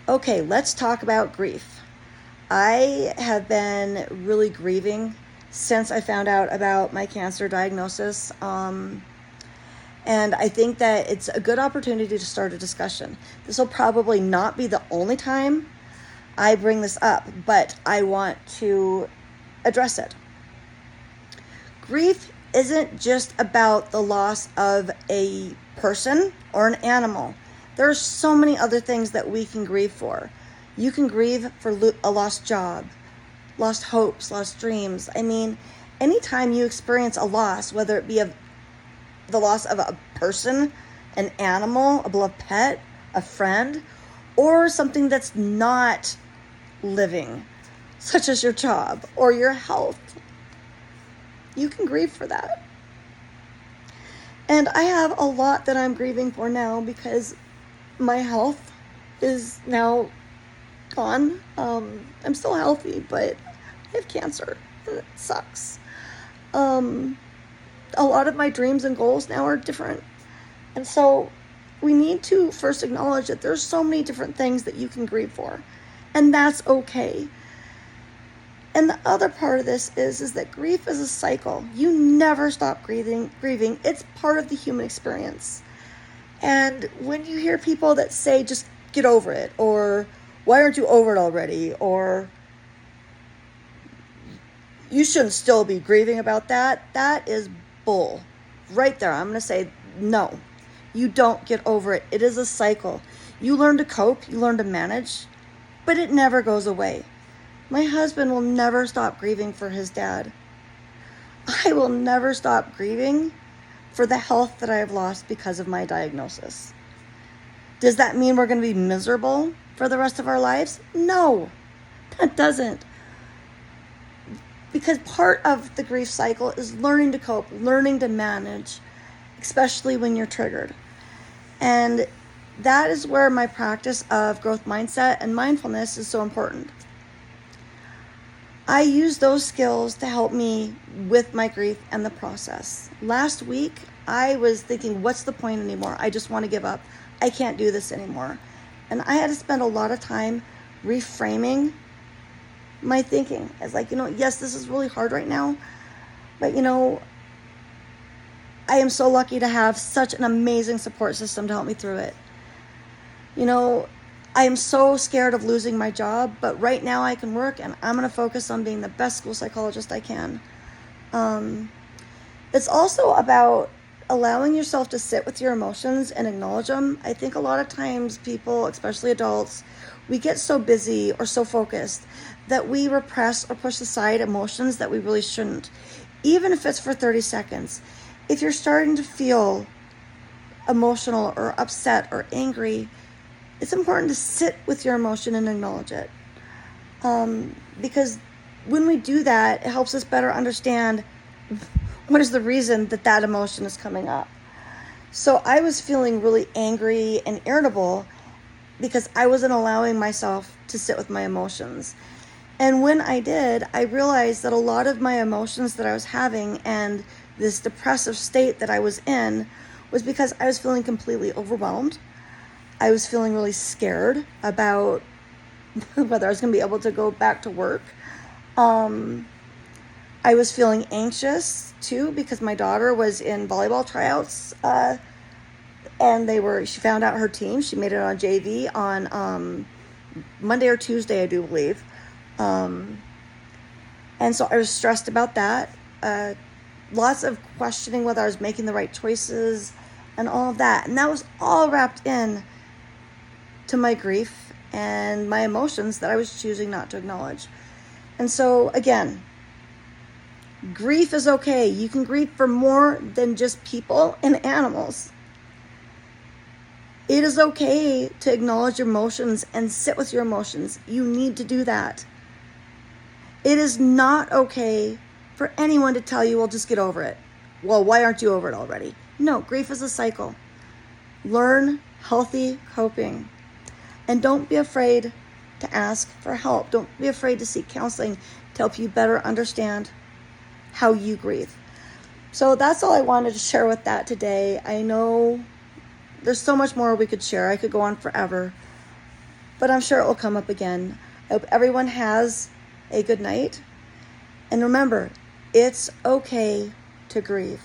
Okay, let's talk about grief. I have been really grieving since I found out about my cancer diagnosis. And I think that it's a good opportunity to start a discussion. This will probably not be the only time I bring this up, but I want to address it. Grief isn't just about the loss of a person or an animal. There are so many other things that we can grieve for. You can grieve for a lost job, lost hopes, lost dreams. I mean, anytime you experience a loss, whether it be the loss of a person, an animal, a beloved pet, a friend, or something that's not living, such as your job or your health, you can grieve for that. And I have a lot that I'm grieving for now because my health is now gone. I'm still healthy, but I have cancer, and it sucks. A lot of my dreams and goals now are different. And so we need to first acknowledge that there's so many different things that you can grieve for. And that's okay. And the other part of this is that grief is a cycle. You never stop grieving. It's part of the human experience. And when you hear people that say, just get over it, or why aren't you over it already, or you shouldn't still be grieving about that, that is bull. Right there, I'm going to say, no, you don't get over it. It is a cycle. You learn to cope, you learn to manage, but it never goes away. My husband will never stop grieving for his dad. I will never stop grieving for the health that I have lost because of my diagnosis. Does that mean we're going to be miserable for the rest of our lives? No, that doesn't. Because part of the grief cycle is learning to cope, learning to manage, especially when you're triggered. And that is where my practice of growth mindset and mindfulness is so important. I use those skills to help me with my grief and the process. Last week, I was thinking, what's the point anymore? I just want to give up. I can't do this anymore. And I had to spend a lot of time reframing my thinking. It's like, yes, this is really hard right now, but I am so lucky to have such an amazing support system to help me through it. I am so scared of losing my job, but right now I can work and I'm going to focus on being the best school psychologist I can. It's also about allowing yourself to sit with your emotions and acknowledge them. I think a lot of times people, especially adults, we get so busy or so focused that we repress or push aside emotions that we really shouldn't, even if it's for 30 seconds. If you're starting to feel emotional or upset or angry, it's important to sit with your emotion and acknowledge it. Because when we do that, it helps us better understand what is the reason that emotion is coming up. So I was feeling really angry and irritable because I wasn't allowing myself to sit with my emotions. And when I did, I realized that a lot of my emotions that I was having and this depressive state that I was in was because I was feeling completely overwhelmed. I was feeling really scared about whether I was going to be able to go back to work. I was feeling anxious too because my daughter was in volleyball tryouts, and she found out her team. She made it on JV on Monday or Tuesday, I do believe. And so I was stressed about that. Lots of questioning whether I was making the right choices and all of that. And that was all wrapped in to my grief and my emotions that I was choosing not to acknowledge. And so again, grief is okay. You can grieve for more than just people and animals. It is okay to acknowledge your emotions and sit with your emotions. You need to do that. It is not okay for anyone to tell you, well, just get over it. Well, why aren't you over it already? No, grief is a cycle. Learn healthy coping. And don't be afraid to ask for help. Don't be afraid to seek counseling to help you better understand how you grieve. So that's all I wanted to share with that today. I know there's so much more we could share. I could go on forever. but I'm sure it will come up again. I hope everyone has a good night. And remember, it's okay to grieve.